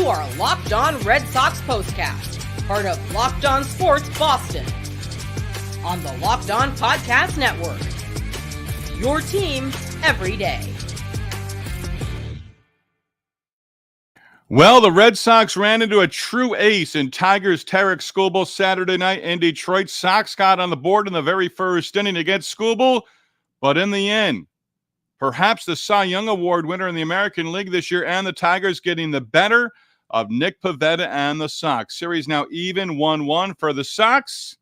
You are Locked On Red Sox POSTCAST, part of Locked On Sports Boston. On the Locked On Podcast Network. Your team every day. Well, the Red Sox ran into a true ace in Tigers' Tarik Skubal Saturday night in Detroit. Sox got on the board in the very first inning against Skubal, but in the end, perhaps the Cy Young Award winner in the American League this year, and the Tigers getting the better of Nick Pivetta and the Sox. Series now even 1-1 for the Sox.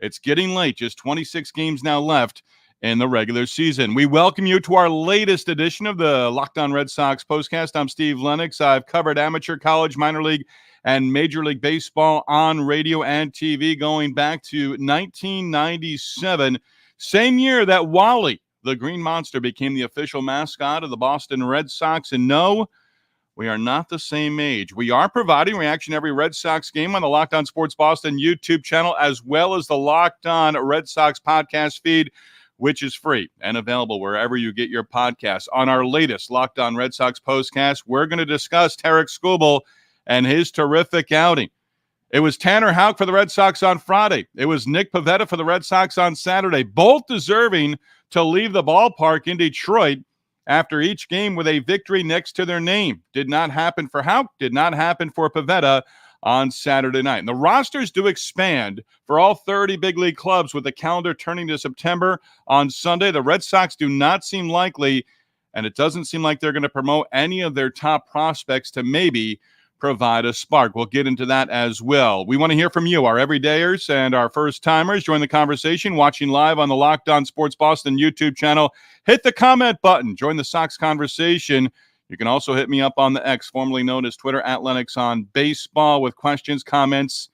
It's getting late, just 26 games now left in the regular season. We welcome you to our latest edition of the Locked On Red Sox postcast. I'm Steve Lennox. I've covered amateur, college, minor league, and Major League Baseball on radio and TV going back to 1997, same year that Wally, the Green Monster, became the official mascot of the Boston Red Sox. And no, we are not the same age. We are providing reaction every Red Sox game on the Locked On Sports Boston YouTube channel, as well as the Locked On Red Sox podcast feed, which is free and available wherever you get your podcasts. On our latest Locked On Red Sox postcast, we're going to discuss Tarik Skubal and his terrific outing. It was Tanner Houck for the Red Sox on Friday. It was Nick Pivetta for the Red Sox on Saturday, both deserving to leave the ballpark in Detroit after each game with a victory next to their name. Did not happen for Houck, did not happen for Pivetta on Saturday night. And the rosters do expand for all 30 big league clubs, with the calendar turning to September on Sunday. The Red Sox do not seem likely, and it doesn't seem like they're going to promote any of their top prospects to maybe provide a spark. We'll get into that as well. We want to hear from you, our everydayers and our first-timers. Join the conversation, watching live on the Locked On Sports Boston YouTube channel. Hit the comment button. Join the Sox conversation. You can also hit me up on the X, formerly known as Twitter, at Lennox on Baseball, with questions, comments,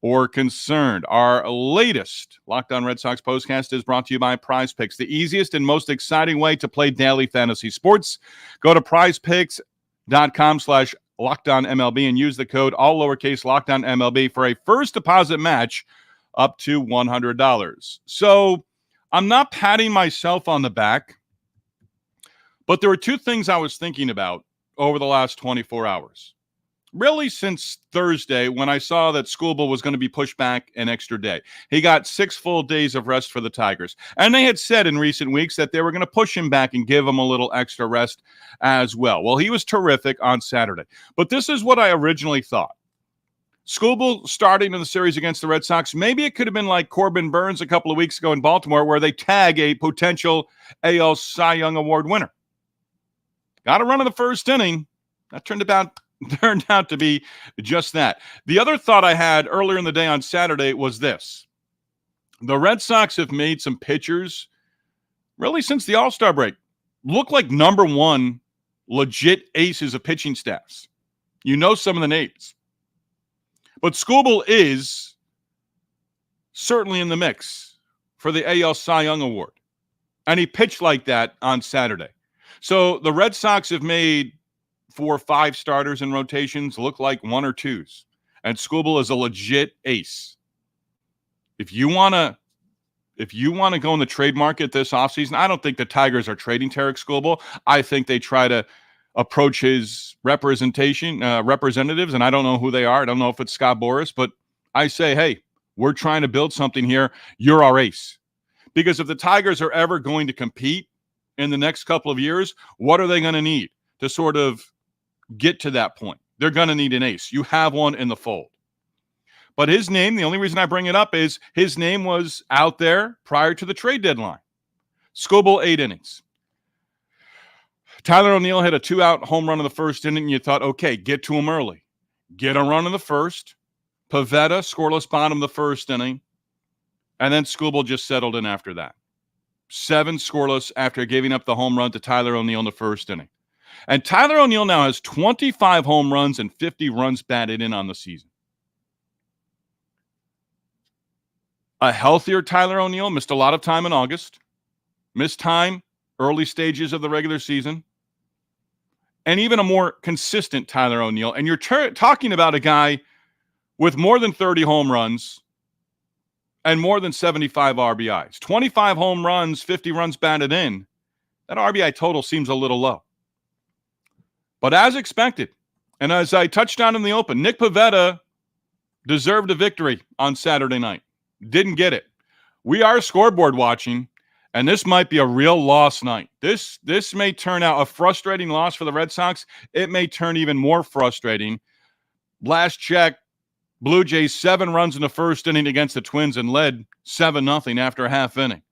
or concern. Our latest Locked On Red Sox postcast is brought to you by Prize Picks, the easiest and most exciting way to play daily fantasy sports. Go to prizepicks.com/LockedOnMLB and use the code, all lowercase, LockedOnMLB, for a first deposit match up to $100. So I'm not patting myself on the back, but there were two things I was thinking about over the last 24 hours. Really since Thursday, when I saw that Skubal was going to be pushed back an extra day. He got 6 full days of rest for the Tigers. And they had said in recent weeks that they were going to push him back and give him a little extra rest as well. Well, he was terrific on Saturday. But this is what I originally thought. Skubal starting in the series against the Red Sox, maybe it could have been like Corbin Burns a couple of weeks ago in Baltimore, where they tag a potential AL Cy Young Award winner. Got a run in the first inning. That turned out to be just that. The other thought I had earlier in the day on Saturday was this. The Red Sox have made some pitchers, really since the All-Star break, look like number one legit aces of pitching staffs. You know some of the names. But Skubal is certainly in the mix for the AL Cy Young Award. And he pitched like that on Saturday. So the Red Sox have made 4 or 5 starters in rotations look like 1 or 2s. And Skubal is a legit ace. If you want to go in the trade market this offseason, I don't think the Tigers are trading Tarik Skubal. I think they try to approach his representatives, and I don't know who they are. I don't know if it's Scott Boras, but I say, hey, we're trying to build something here. You're our ace. Because if the Tigers are ever going to compete in the next couple of years, what are they going to need to sort of get to that point? They're going to need an ace. You have one in the fold. But his name, the only reason I bring it up is his name was out there prior to the trade deadline. Skubal, 8 innings. Tyler O'Neill hit a 2-out home run in the first inning, and you thought, okay, get to him early. Get a run in the first. Pivetta, scoreless bottom of the first inning. And then Skubal just settled in after that. 7 scoreless after giving up the home run to Tyler O'Neill in the first inning. And Tyler O'Neill now has 25 home runs and 50 runs batted in on the season. A healthier Tyler O'Neill missed a lot of time in August. Missed time early stages of the regular season. And even a more consistent Tyler O'Neill. And you're talking about a guy with more than 30 home runs and more than 75 RBIs. 25 home runs, 50 runs batted in. That RBI total seems a little low. But as expected, And as I touched on in the open, Nick Pivetta deserved a victory on Saturday night. Didn't get it. We are scoreboard watching, and this might be a real loss night. This may turn out a frustrating loss for the Red Sox. It may turn even more frustrating. Last check, Blue Jays 7 runs in the first inning against the Twins and led 7-0 after a half inning.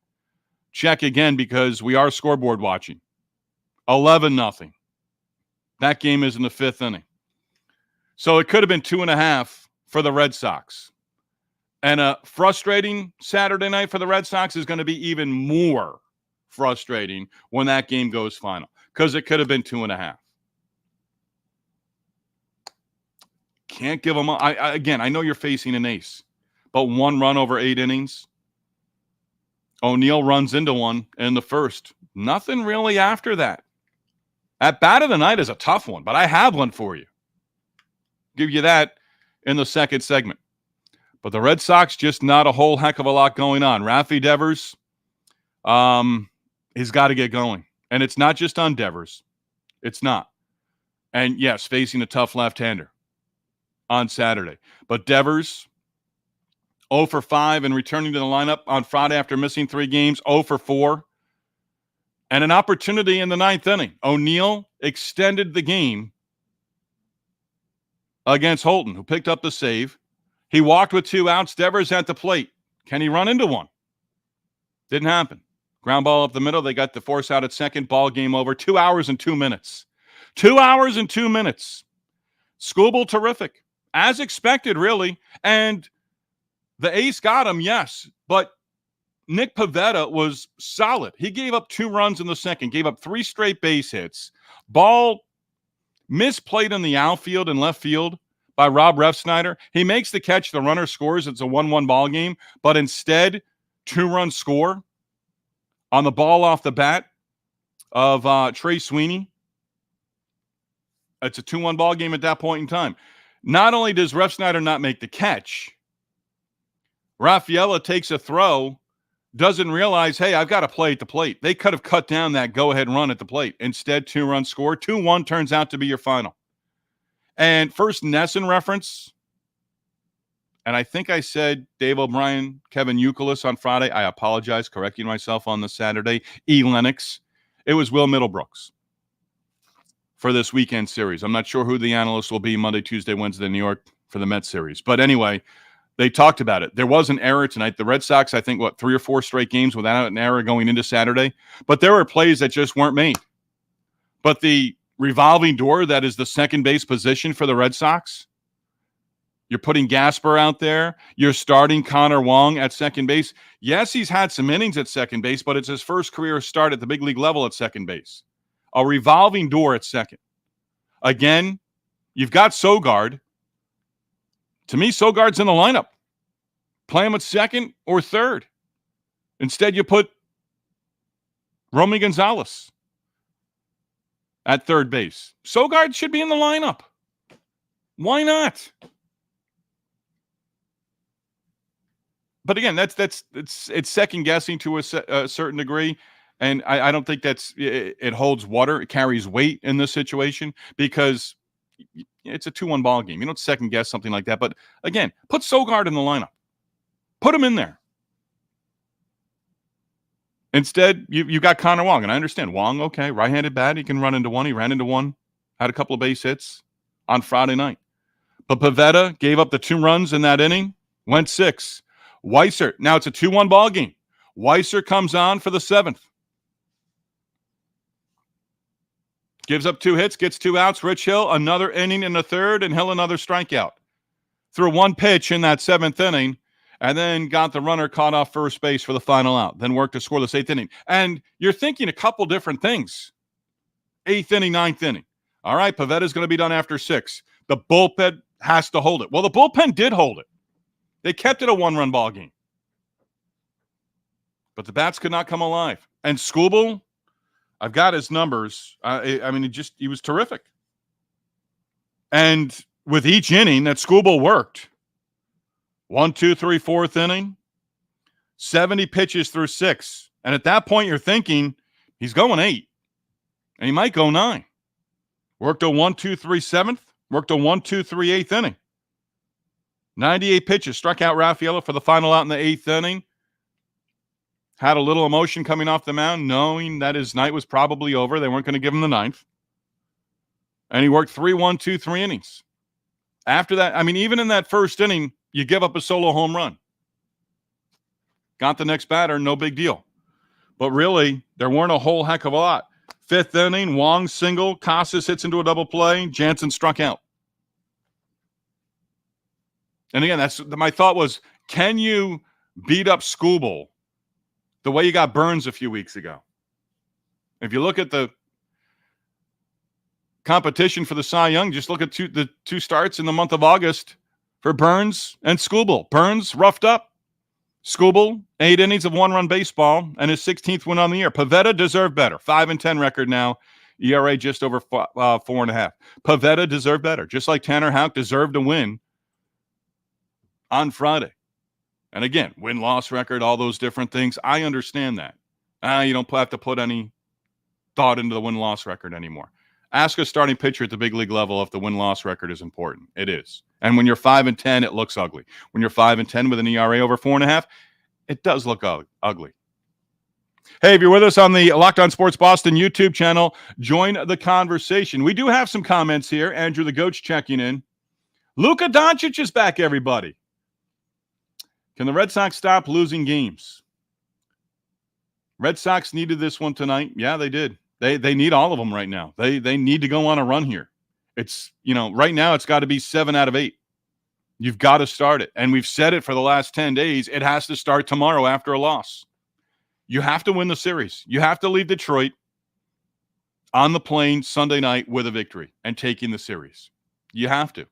Check again because we are scoreboard watching. 11-0. That game is in the 5th inning. So it could have been 2.5 for the Red Sox. And a frustrating Saturday night for the Red Sox is going to be even more frustrating when that game goes final because it could have been 2.5. Can't give them. Again, I know you're facing an ace, but 1 run over 8 innings. O'Neill runs into one in the first. Nothing really after that. At bat of the night is a tough one, but I have one for you. Give you that in the second segment. But the Red Sox, just not a whole heck of a lot going on. Rafi Devers, he's got to get going. And it's not just on Devers. It's not. And yes, facing a tough left-hander on Saturday. But Devers, 0 for 5 and returning to the lineup on Friday after missing 3 games, 0 for 4. And an opportunity in the 9th inning. O'Neill extended the game against Holton, who picked up the save. He walked with 2 outs. Devers at the plate. Can he run into one? Didn't happen. Ground ball up the middle. They got the force out at second. Ball game over. 2 hours and 2 minutes. 2 hours and 2 minutes. Skubal terrific. As expected, really. And the ace got him, yes. But Nick Pivetta was solid. He gave up 2 runs in the second. Gave up 3 straight base hits. Ball misplayed in the outfield and left field by Rob Refsnyder. He makes the catch. The runner scores. It's a 1-1 ball game. But instead, 2-run score on the ball off the bat of Trey Sweeney. It's a 2-1 ball game at that point in time. Not only does Refsnyder not make the catch, Rafaela takes a throw, doesn't realize, hey, I've got to play at the plate. They could have cut down that go-ahead run at the plate. Instead, 2-run score. 2-1 turns out to be your final. And first Nesson reference, and I think I said Dave O'Brien, Kevin Youkilis on Friday. I apologize, correcting myself on the Saturday. E. Lennox. It was Will Middlebrooks for this weekend series. I'm not sure who the analyst will be Monday, Tuesday, Wednesday in New York for the Mets series. But anyway, they talked about it. There was an error tonight. The Red Sox, I think, 3 or 4 straight games without an error going into Saturday. But there were plays that just weren't made. But the revolving door that is the second base position for the Red Sox, you're putting Gasper out there. You're starting Connor Wong at second base. Yes, he's had some innings at second base, but it's his first career start at the big league level at second base. A revolving door at second. Again, you've got Sogard. To me, Sogard's in the lineup. Play him at second or third. Instead, you put Romy Gonzalez at third base. Sogard should be in the lineup. Why not? But again, it's second guessing to a certain degree, and I don't think it holds water. It carries weight in this situation because it's a 2-1 ball game. You don't second guess something like that. But again, put Sogard in the lineup. Put him in there. Instead, you got Connor Wong, and I understand Wong. Okay, right-handed bat, he can run into one. He ran into one, had a couple of base hits on Friday night. But Pivetta gave up the 2 runs in that inning, went 6. Weiser, now it's a 2-1 ball game. Weiser comes on for the 7th. Gives up 2 hits, gets 2 outs. Rich Hill, another inning in the 3rd, and Hill another strikeout. Threw 1 pitch in that 7th inning, and then got the runner caught off first base for the final out. Then worked to score the 8th inning. And you're thinking a couple different things. 8th inning, 9th inning. All right, Pavetta's going to be done after 6. The bullpen has to hold it. Well, the bullpen did hold it. They kept it a 1-run ball game. But the bats could not come alive. And Skubal, I've got his numbers. He was terrific. And with each inning that Skubal worked, 1, 2, 3, 4th inning, 70 pitches through 6. And at that point, you're thinking he's going 8. And he might go 9. Worked a 1, 2, 3, 7th. Worked a 1-2-3 eighth inning. 98 pitches. Struck out Raffaello for the final out in the eighth inning. Had a little emotion coming off the mound, knowing that his night was probably over. They weren't going to give him the ninth. And he worked 3-1-2-3 innings. After that, I mean, even in that first inning, you give up a solo home run. Got the next batter, no big deal. But really, there weren't a whole heck of a lot. Fifth inning, Wong single, Casas hits into a double play, Jansen struck out. And again, that's my thought was, can you beat up Skubal the way you got Burns a few weeks ago? If you look at the competition for the Cy Young, just look at the two starts in the month of August for Burns and Skubal. Burns roughed up. Skubal, 8 innings of one-run baseball, and his 16th win on the year. Pivetta deserved better. 5-10 record now. ERA just over 4.5. Pivetta deserved better. Just like Tanner Houck deserved a win on Friday. And again, win-loss record, all those different things. I understand that. You don't have to put any thought into the win-loss record anymore. Ask a starting pitcher at the big league level if the win-loss record is important. It is. And when you're 5-10, it looks ugly. When you're 5-10 with an ERA over 4.5, it does look ugly. Hey, if you're with us on the Locked On Sports Boston YouTube channel, join the conversation. We do have some comments here. Andrew the Goat's checking in. Luka Doncic is back, everybody. Can the Red Sox stop losing games? Red Sox needed this one tonight. Yeah, they did. They need all of them right now. They need to go on a run here. It's, right now it's got to be 7 out of 8. You've got to start it. And we've said it for the last 10 days. It has to start tomorrow after a loss. You have to win the series. You have to leave Detroit on the plane Sunday night with a victory and taking the series. You have to.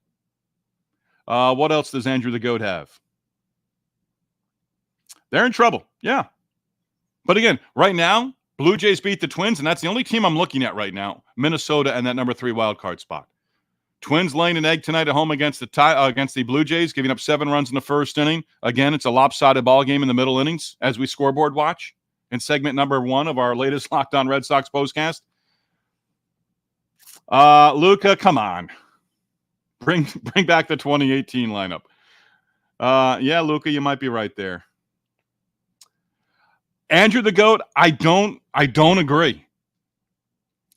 What else does Andrew the Goat have? They're in trouble. Yeah. But again, right now, Blue Jays beat the Twins, and that's the only team I'm looking at right now. Minnesota and that number 3 wild card spot. Twins laying an egg tonight at home against the Blue Jays, giving up 7 runs in the first inning. Again, it's a lopsided ball game in the middle innings as we scoreboard watch in segment number 1 of our latest Locked On Red Sox postcast. Luka, come on. Bring back the 2018 lineup. Yeah, Luka, you might be right there. Andrew the Goat, I don't agree.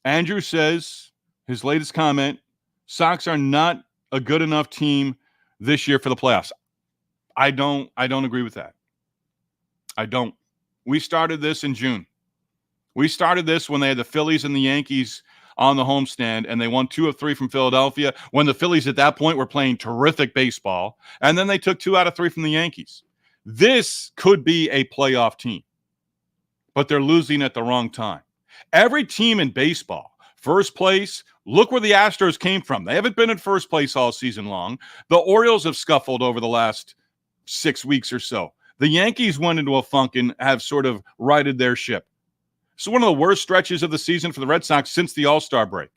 Andrew says, his latest comment, Sox are not a good enough team this year for the playoffs. I don't agree with that. I don't. We started this in June. We started this when they had the Phillies and the Yankees on the homestand, and they won 2 of 3 from Philadelphia, when the Phillies at that point were playing terrific baseball, and then they took 2 out of 3 from the Yankees. This could be a playoff team, but they're losing at the wrong time. Every team in baseball, first place, look where the Astros came from. They haven't been in first place all season long. The Orioles have scuffled over the last 6 weeks or so. The Yankees went into a funk and have sort of righted their ship. It's one of the worst stretches of the season for the Red Sox since the All-Star break.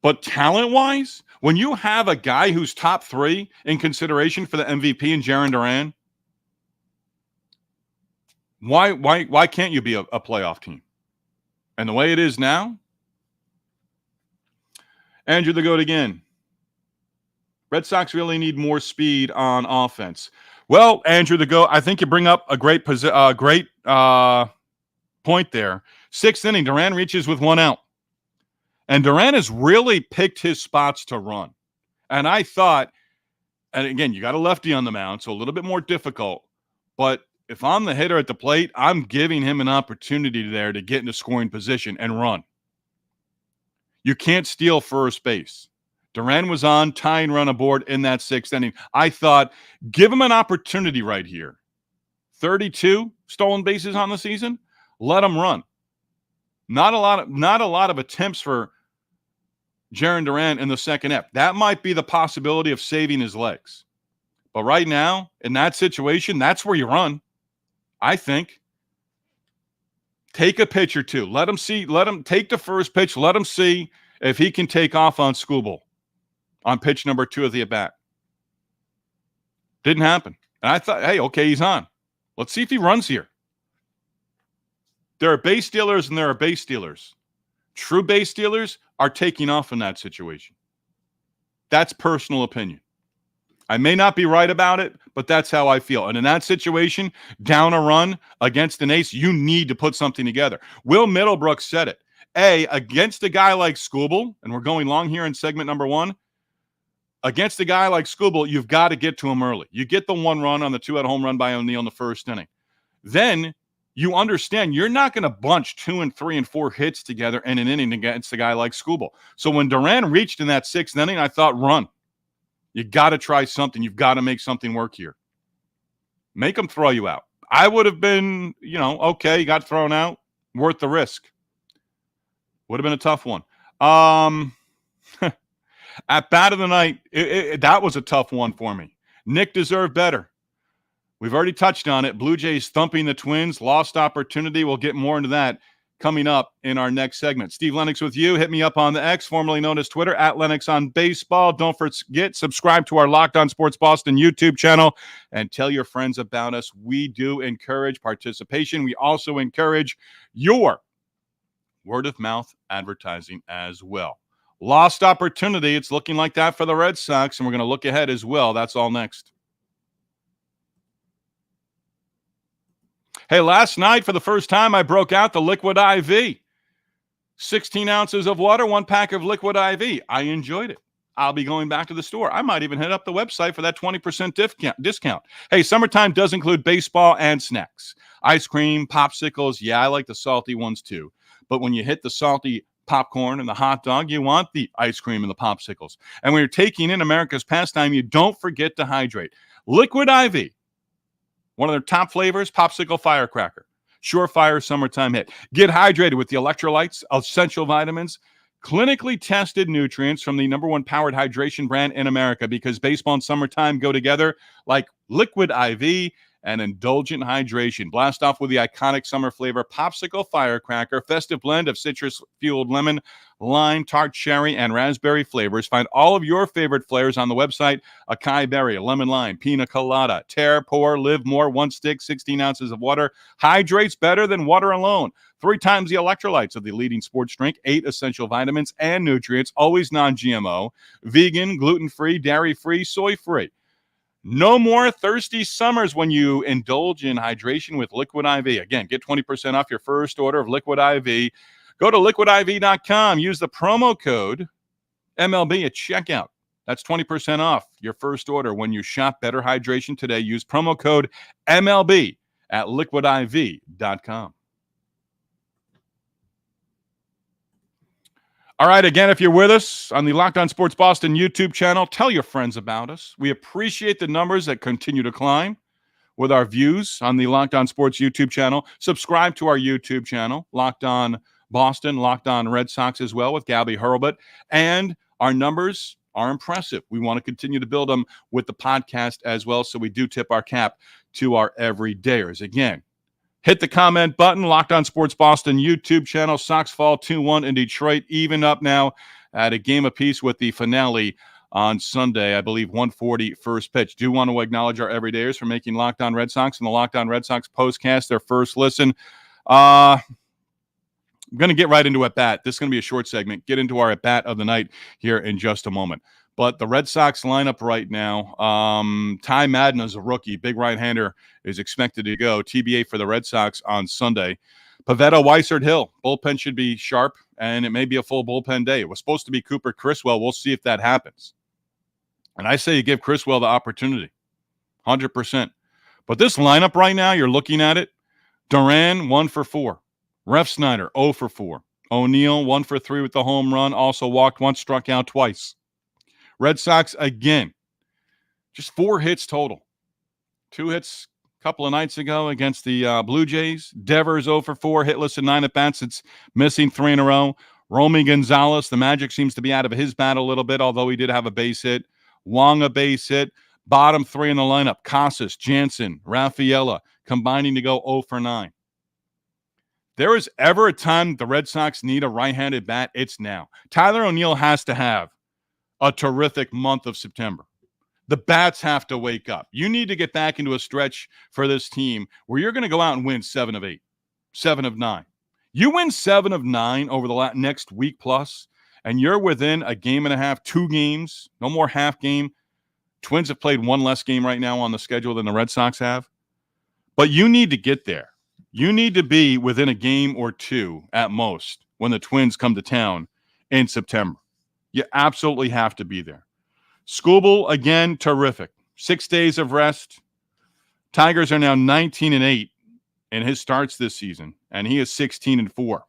But talent-wise, when you have a guy who's top 3 in consideration for the MVP in Jarren Duran, why can't you be a playoff team? And the way it is now, Andrew the Goat again. Red Sox really need more speed on offense. Well, Andrew the Goat, I think you bring up a great point there. 6th inning, Duran reaches with 1 out. And Duran has really picked his spots to run. And I thought, and again, you got a lefty on the mound, so a little bit more difficult. But if I'm the hitter at the plate, I'm giving him an opportunity there to get into scoring position and run. You can't steal first base. Duran was on, tying run aboard in that 6th inning. I thought, give him an opportunity right here. 32 stolen bases on the season. Let him run. Not a lot of attempts for Jarren Duran in the second half. That might be the possibility of saving his legs. But right now, in that situation, that's where you run. I think. Take a pitch or two. Let him take the first pitch. Let him see if he can take off on Skubal on pitch number 2 of the at-bat. Didn't happen. And I thought, hey, okay, he's on. Let's see if he runs here. There are base stealers and there are base stealers. True base stealers are taking off in that situation. That's personal opinion. I may not be right about it, but that's how I feel. And in that situation, down a run against an ace, you need to put something together. Will Middlebrook said it. Against a guy like Skubal, and we're going long here in segment number 1, against a guy like Skubal, you've got to get to him early. You get the 1 run on the 2-out home run by O'Neill in the first inning. Then you understand you're not going to bunch 2 and 3 and 4 hits together in an inning against a guy like Skubal. So when Duran reached in that 6th inning, I thought, run. You got to try something. You've got to make something work here. Make them throw you out. I would have been, okay, you got thrown out. Worth the risk. Would have been a tough one. At bat of the night, that was a tough one for me. Nick deserved better. We've already touched on it. Blue Jays thumping the Twins. Lost opportunity. We'll get more into that coming up in our next segment. Steve Lennox with you. Hit me up on the X, formerly known as Twitter, at Lennox on Baseball. Don't forget, subscribe to our Locked On Sports Boston YouTube channel and tell your friends about us. We do encourage participation. We also encourage your word-of-mouth advertising as well. Lost opportunity. It's looking like that for the Red Sox, and we're going to look ahead as well. That's all next. Hey, last night, for the first time, I broke out the Liquid IV. 16 ounces of water, 1 pack of Liquid IV. I enjoyed it. I'll be going back to the store. I might even hit up the website for that 20% discount. Hey, summertime does include baseball and snacks. Ice cream, popsicles. Yeah, I like the salty ones too. But when you hit the salty popcorn and the hot dog, you want the ice cream and the popsicles. And when you're taking in America's pastime, you don't forget to hydrate. Liquid IV. One of their top flavors, popsicle firecracker. Surefire summertime hit. Get hydrated with the electrolytes, essential vitamins, clinically tested nutrients from the #1 powered hydration brand in America, because baseball and summertime go together like Liquid IV and indulgent hydration. Blast off with the iconic summer flavor popsicle firecracker, festive blend of citrus-fueled lemon, lime, tart cherry, and raspberry flavors. Find all of your favorite flavors on the website: acai berry, lemon lime, pina colada, tear, pour, live more, 1 stick, 16 ounces of water. Hydrates better than water alone. 3 times the electrolytes of the leading sports drink, 8 essential vitamins and nutrients, always non-GMO, vegan, gluten-free, dairy-free, soy-free. No more thirsty summers when you indulge in hydration with Liquid IV. Again, get 20% off your first order of Liquid IV. Go to liquidiv.com. Use the promo code MLB at checkout. That's 20% off your first order when you shop Better Hydration today. Use promo code MLB at liquidiv.com. All right, again, if you're with us on the Locked On Sports Boston YouTube channel, tell your friends about us. We appreciate the numbers that continue to climb with our views on the Locked On Sports YouTube channel. Subscribe to our YouTube channel, Locked On Boston, Locked On Red Sox as well, with Gabby Hurlbut. And our numbers are impressive. We want to continue to build them with the podcast as well, so we do tip our cap to our everydayers. Again, hit the comment button. Locked On Sports Boston YouTube channel. Sox fall 2-1 in Detroit. Even up now at a game apiece with the finale on Sunday. I believe 1:40 first pitch. Do want to acknowledge our everydayers for making Locked On Red Sox and the Locked On Red Sox postcast their first listen. I'm going to get right into at-bat. This is going to be a short segment. Get into our at-bat of the night here in just a moment. But the Red Sox lineup right now, Ty Madden is a rookie. Big right-hander is expected to go. TBA for the Red Sox on Sunday. Pivetta, Weissert, Hill. Bullpen should be sharp, and it may be a full bullpen day. It was supposed to be Cooper Criswell. We'll see if that happens. And I say you give Criswell the opportunity, 100%. But this lineup right now, you're looking at it. Duran, 1 for 4. Refsnyder, 0 for 4. O'Neill, 1 for 3 with the home run. Also walked once, struck out twice. Red Sox, again, just 4 hits total. 2 hits a couple of nights ago against the Blue Jays. Devers 0 for 4, hitless in 9 at-bats. It's missing 3 in a row. Romy Gonzalez, the magic seems to be out of his bat a little bit, although he did have a base hit. Wong, a base hit. Bottom 3 in the lineup: Casas, Jansen, Rafaela, combining to go 0 for 9. There is ever a time the Red Sox need a right-handed bat, it's now. Tyler O'Neill has to have a terrific month of September. The bats have to wake up. You need to get back into a stretch for this team where you're going to go out and win 7 of 8, 7 of 9. You win 7 of 9 over the next week plus, and you're within a game and a half, 2 games, no more half game. Twins have played 1 less game right now on the schedule than the Red Sox have. But you need to get there. You need to be within a game or 2 at most when the Twins come to town in September. You absolutely have to be there. Skubal, again, terrific. 6 days of rest. Tigers are now 19-8 in his starts this season, and he is 16-4,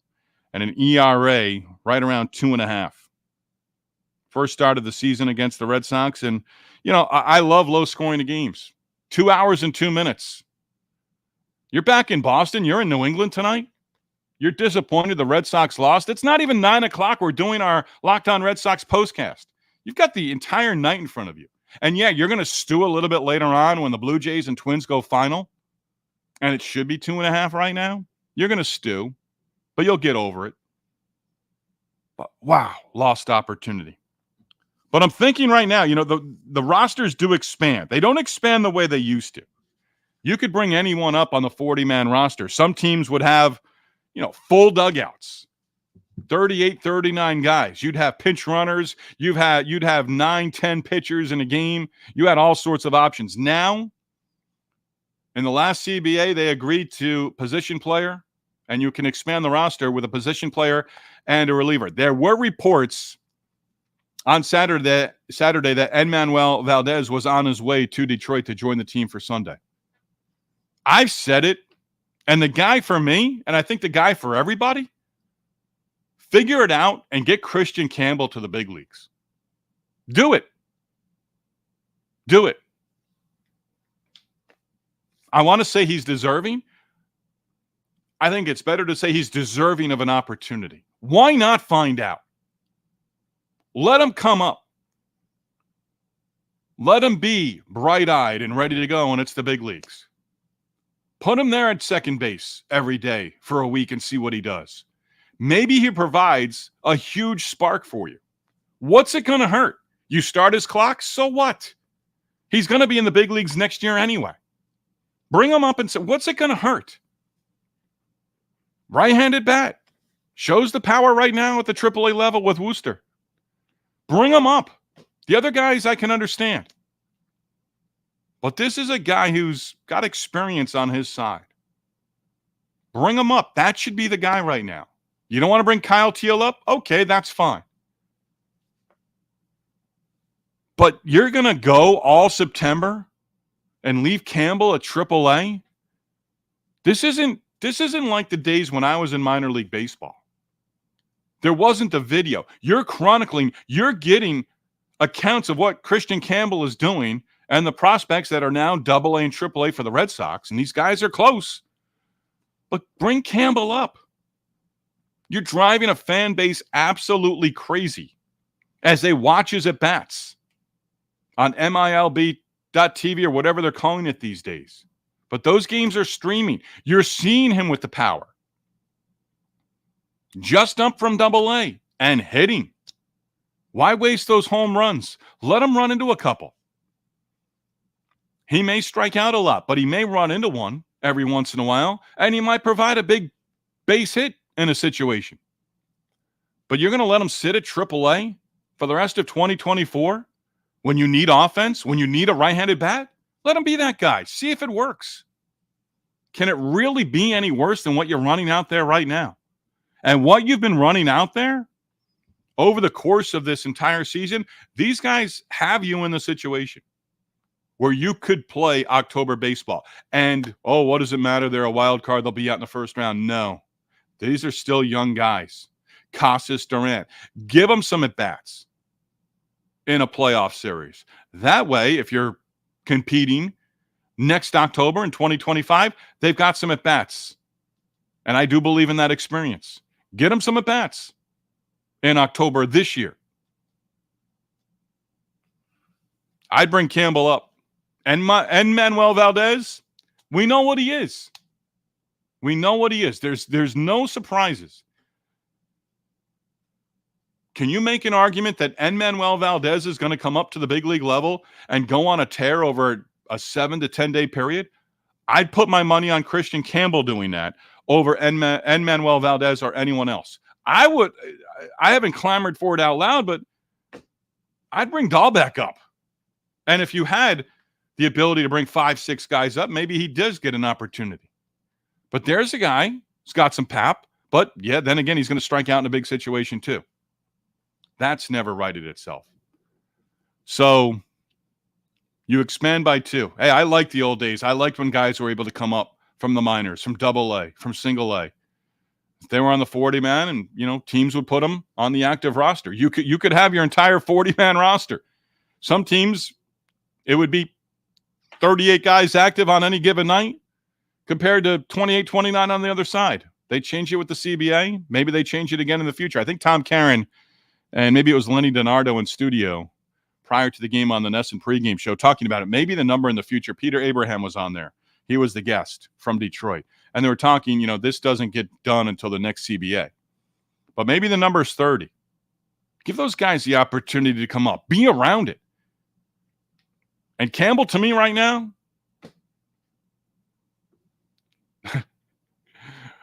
and an ERA right around 2.5. First start of the season against the Red Sox, and I love low-scoring games. 2 hours and 2 minutes. You're back in Boston. You're in New England tonight. You're disappointed the Red Sox lost. It's not even 9 o'clock. We're doing our Locked On Red Sox postcast. You've got the entire night in front of you. And yeah, you're going to stew a little bit later on when the Blue Jays and Twins go final. And it should be 2.5 right now. You're going to stew, but you'll get over it. But wow, lost opportunity. But I'm thinking right now, the rosters do expand. They don't expand the way they used to. You could bring anyone up on the 40-man roster. Some teams would have, full dugouts, 38, 39 guys. You'd have pinch runners. You'd have 9, 10 pitchers in a game. You had all sorts of options. Now, in the last CBA, they agreed to position player, and you can expand the roster with a position player and a reliever. There were reports on Saturday that Enmanuel Valdez was on his way to Detroit to join the team for Sunday. I've said it, and the guy for me, and I think the guy for everybody, figure it out and get Christian Campbell to the big leagues. Do it. Do it. I want to say he's deserving. I think it's better to say he's deserving of an opportunity. Why not find out? Let him come up. Let him be bright-eyed and ready to go when it's the big leagues. Put him there at second base every day for a week and see what he does. Maybe he provides a huge spark for you. What's it going to hurt? You start his clock, so what? He's going to be in the big leagues next year anyway. Bring him up and say, what's it going to hurt? Right-handed bat. Shows the power right now at the AAA level with Worcester. Bring him up. The other guys I can understand. But this is a guy who's got experience on his side. Bring him up. That should be the guy right now. You don't want to bring Kyle Teal up? Okay, that's fine. But you're going to go all September and leave Campbell at AAA? This isn't like the days when I was in minor league baseball. There wasn't the video. You're chronicling, you're getting accounts of what Christian Campbell is doing and the prospects that are now AA and AAA for the Red Sox, and these guys are close. But bring Campbell up. You're driving a fan base absolutely crazy as they watch his at-bats on MILB.TV or whatever they're calling it these days. But those games are streaming. You're seeing him with the power. Just up from AA and hitting. Why waste those home runs? Let him run into a couple. He may strike out a lot, but he may run into one every once in a while, and he might provide a big base hit in a situation. But you're going to let him sit at AAA for the rest of 2024 when you need offense, when you need a right-handed bat? Let him be that guy. See if it works. Can it really be any worse than what you're running out there right now? And what you've been running out there over the course of this entire season, these guys have you in the situation where you could play October baseball. And, what does it matter? They're a wild card. They'll be out in the first round. No. These are still young guys. Casas, Durant. Give them some at-bats in a playoff series. That way, if you're competing next October in 2025, they've got some at-bats. And I do believe in that experience. Get them some at-bats in October this year. I'd bring Campbell up. And Manuel Valdez, we know what he is. We know what he is. There's no surprises. Can you make an argument that Enmanuel Valdez is going to come up to the big league level and go on a tear over a 7 to 10 day period? I'd put my money on Christian Campbell doing that over Manuel Valdez or anyone else. I haven't clamored for it out loud, but I'd bring Dahl back up. And if you had the ability to bring 5-6 guys up, maybe he does get an opportunity. But there's a guy who's got some pap, but yeah, then again, he's going to strike out in a big situation too. That's never righted itself. So you expand by 2. Hey, I like the old days. I liked when guys were able to come up from the minors, from AA, from single A. If they were on the 40-man and, teams would put them on the active roster. You could have your entire 40-man roster. Some teams, it would be 38 guys active on any given night compared to 28, 29 on the other side. They change it with the CBA. Maybe they change it again in the future. I think Tom Caron, and maybe it was Lenny DiNardo in studio prior to the game on the Nesson pregame show talking about it. Maybe the number in the future. Peter Abraham was on there. He was the guest from Detroit. And they were talking, this doesn't get done until the next CBA. But maybe the number is 30. Give those guys the opportunity to come up. Be around it. And Campbell, to me right now,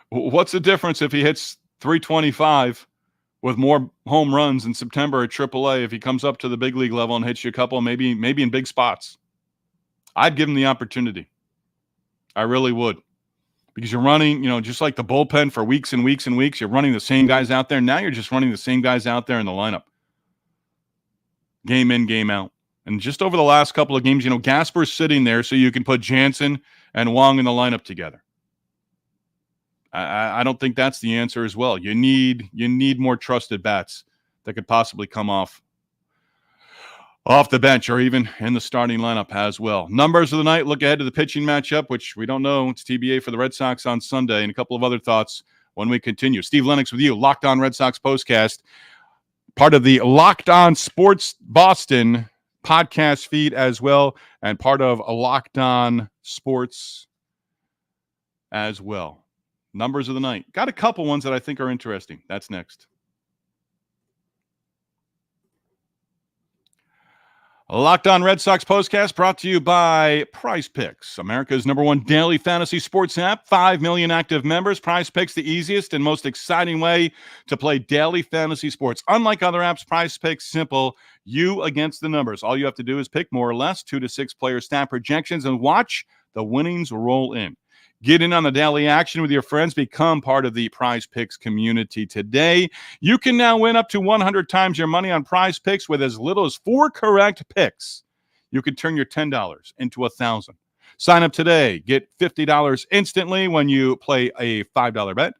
what's the difference if he hits 325 with more home runs in September at AAA if he comes up to the big league level and hits you a couple, maybe in big spots? I'd give him the opportunity. I really would. Because you're running, just like the bullpen for weeks and weeks and weeks, you're running the same guys out there. Now you're just running the same guys out there in the lineup. Game in, game out. And just over the last couple of games, Gasper's sitting there so you can put Jansen and Wong in the lineup together. I don't think that's the answer as well. You need more trusted bats that could possibly come off the bench or even in the starting lineup as well. Numbers of the night, look ahead to the pitching matchup, which we don't know. It's TBA for the Red Sox on Sunday, and a couple of other thoughts when we continue. Steve Lennox with you, Locked On Red Sox Postcast, part of the Locked On Sports Boston podcast feed as well, and part of a Locked On Sports as well. Numbers of the night. Got a couple ones that I think are interesting. That's next. Locked On Red Sox Postcast brought to you by Prize Picks, America's #1 daily fantasy sports app. 5 million active members. Prize Picks, the easiest and most exciting way to play daily fantasy sports. Unlike other apps, Prize Picks, simple. You against the numbers. All you have to do is pick more or less 2 to 6 player stat projections and watch the winnings roll in. Get in on the daily action with your friends. Become part of the Prize Picks community today. You can now win up to 100 times your money on Prize Picks with as little as 4 correct picks. You can turn your $10 into $1,000. Sign up today. Get $50 instantly when you play a $5 bet.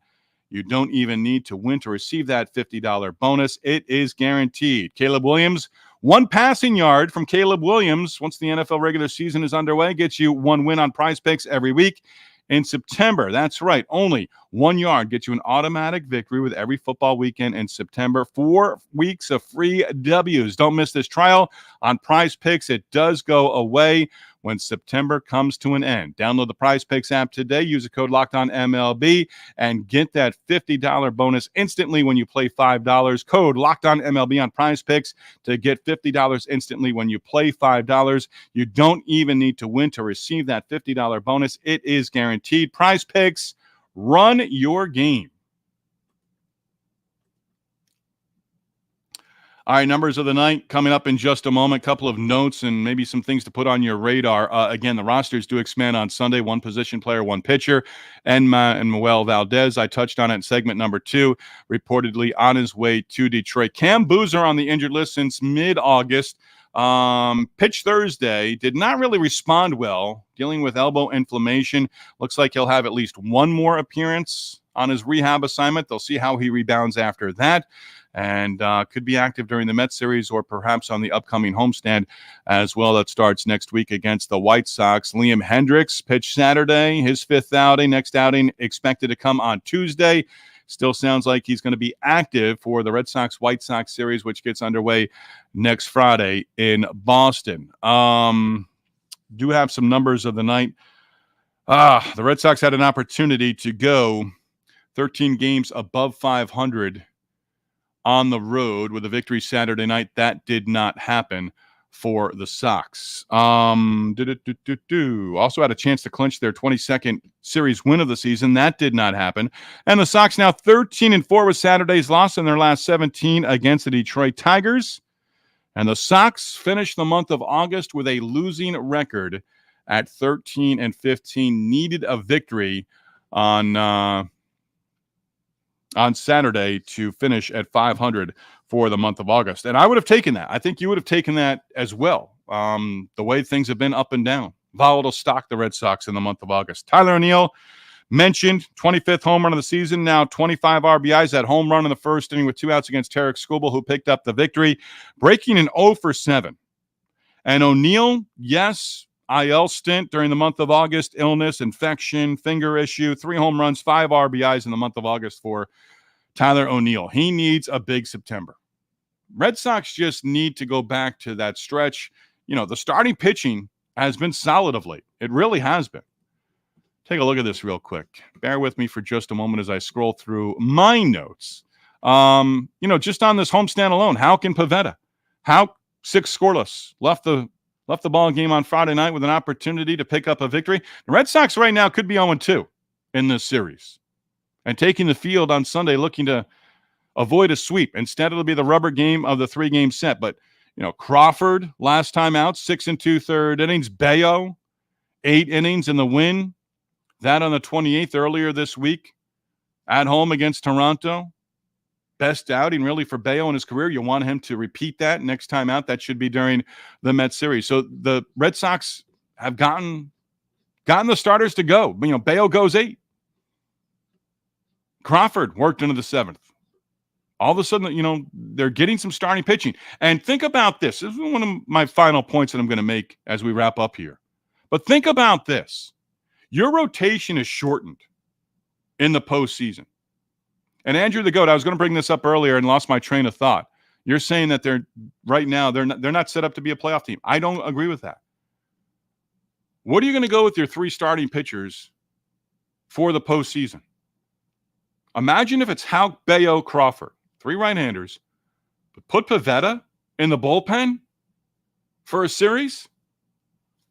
You don't even need to win to receive that $50 bonus. It is guaranteed. Caleb Williams, 1 passing yard from Caleb Williams once the NFL regular season is underway gets you 1 win on Prize Picks every week. In September, that's right, only 1 yard gets you an automatic victory with every football weekend in September. 4 weeks of free W's. Don't miss this trial on Prize Picks. It does go away when September comes to an end. Download the Prize Picks app today. Use the code LOCKEDONMLB and get that $50 bonus instantly when you play $5. Code LOCKEDONMLB on Prize Picks to get $50 instantly when you play $5. You don't even need to win to receive that $50 bonus. It is guaranteed. Prize Picks, run your game. All right, numbers of the night coming up in just a moment. Couple of notes and maybe some things to put on your radar. Again, the rosters do expand on Sunday. 1 position player, 1 pitcher. And Manuel Valdez, I touched on it in segment number 2, reportedly on his way to Detroit. Cam Boozer on the injured list since mid-August. Pitched Thursday, did not really respond well, dealing with elbow inflammation. Looks like he'll have at least 1 more appearance on his rehab assignment. They'll see how he rebounds after that. And could be active during the Mets series or perhaps on the upcoming homestand as well that starts next week against the White Sox. Liam Hendricks pitched Saturday, his 5th outing. Next outing expected to come on Tuesday. Still sounds like he's going to be active for the Red Sox-White Sox series, which gets underway next Friday in Boston. Do have some numbers of the night. The Red Sox had an opportunity to go 13 games above 500 on the road with a victory Saturday night. That did not happen. for the Sox. Also had a chance to clinch their 22nd series win of the season. That did not happen. And the Sox now 13-4 with Saturday's loss in their last 17 against the Detroit Tigers. And the Sox finished the month of August with a losing record at 13-15. Needed a victory on Saturday to finish at 500 for the month of August. And I would have taken that. I think you would have taken that as well. The way things have been up and down. Volatile stock, the Red Sox in the month of August. Tyler O'Neill mentioned 25th home run of the season, now 25 RBIs. That home run in the first inning with 2 outs against Tarik Skubal, who picked up the victory, breaking an 0-for-7. And O'Neill, yes, IL stint during the month of August, illness, infection, finger issue, 3 home runs, 5 RBIs in the month of August for Tyler O'Neill. He needs a big September. Red Sox just need to go back to that stretch. You know, the starting pitching has been solid of late. It really has been. Take a look at this real quick. Bear with me for just a moment as I scroll through my notes. Just on this homestand alone, how can Pivetta, 6 scoreless, left the ball game on Friday night with an opportunity to pick up a victory. The Red Sox right now could be 0-2 in this series and taking the field on Sunday looking to avoid a sweep. Instead, it'll be the rubber game of the 3-game set. But, Crawford, last time out, 6 2/3 innings. Bello, 8 innings in the win. That on the 28th earlier this week at home against Toronto. Best outing really for Bello in his career. You want him to repeat that next time out. That should be during the Mets series. So the Red Sox have gotten the starters to go. Bello goes 8. Crawford worked into the 7th. All of a sudden, they're getting some starting pitching. And think about this. This is one of my final points that I'm going to make as we wrap up here. But think about this. Your rotation is shortened in the postseason. And Andrew the Goat, I was going to bring this up earlier and lost my train of thought. You're saying that they're not set up to be a playoff team. I don't agree with that. What are you going to go with your 3 starting pitchers for the postseason? Imagine if it's Houck, Bello, Crawford, 3 right-handers, but put Pivetta in the bullpen for a series.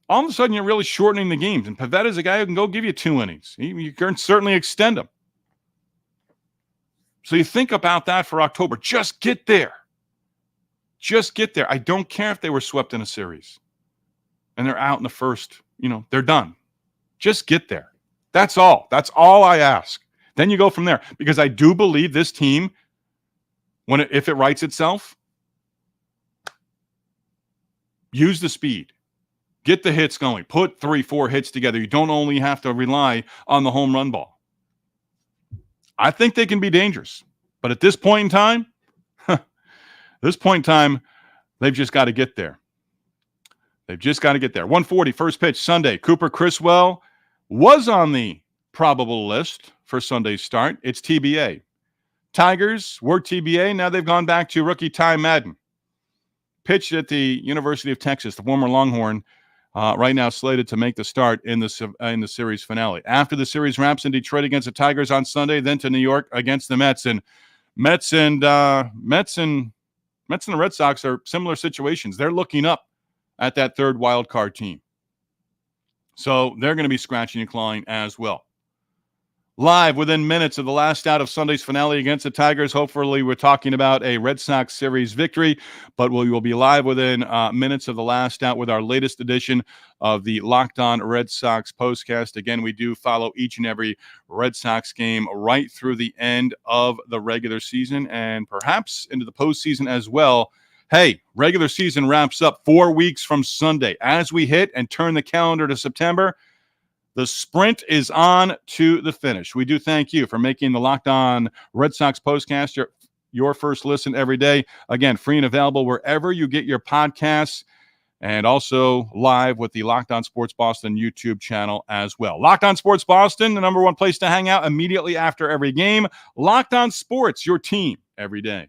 All of a sudden, you're really shortening the games. And Pivetta's a guy who can go give you 2 innings. You can certainly extend him. So you think about that for October. Just get there. Just get there. I don't care if they were swept in a series and they're out in the first. They're done. Just get there. That's all. That's all I ask. Then you go from there. Because I do believe this team, if it rights itself, use the speed. Get the hits going. Put 3-4 hits together. You don't only have to rely on the home run ball. I think they can be dangerous. But at this point in time, they've just got to get there. They've just got to get there. 1:40, first pitch, Sunday. Cooper Criswell was on the probable list for Sunday's start. It's TBA. Tigers were TBA. Now they've gone back to rookie Ty Madden. Pitched at the University of Texas, the former Longhorn, right now slated to make the start in the series finale. After the series wraps in Detroit against the Tigers on Sunday, then to New York against the Mets. And Mets and the Red Sox are similar situations. They're looking up at that 3rd wild card team. So they're going to be scratching and clawing as well. Live within minutes of the last out of Sunday's finale against the Tigers. Hopefully, we're talking about a Red Sox series victory, but we will be live within minutes of the last out with our latest edition of the Locked On Red Sox postcast. Again, we do follow each and every Red Sox game right through the end of the regular season and perhaps into the postseason as well. Hey, regular season wraps up 4 weeks from Sunday. As we hit and turn the calendar to September, the sprint is on to the finish. We do thank you for making the Locked On Red Sox postcast your first listen every day. Again, free and available wherever you get your podcasts and also live with the Locked On Sports Boston YouTube channel as well. Locked On Sports Boston, the number 1 place to hang out immediately after every game. Locked On Sports, your team every day.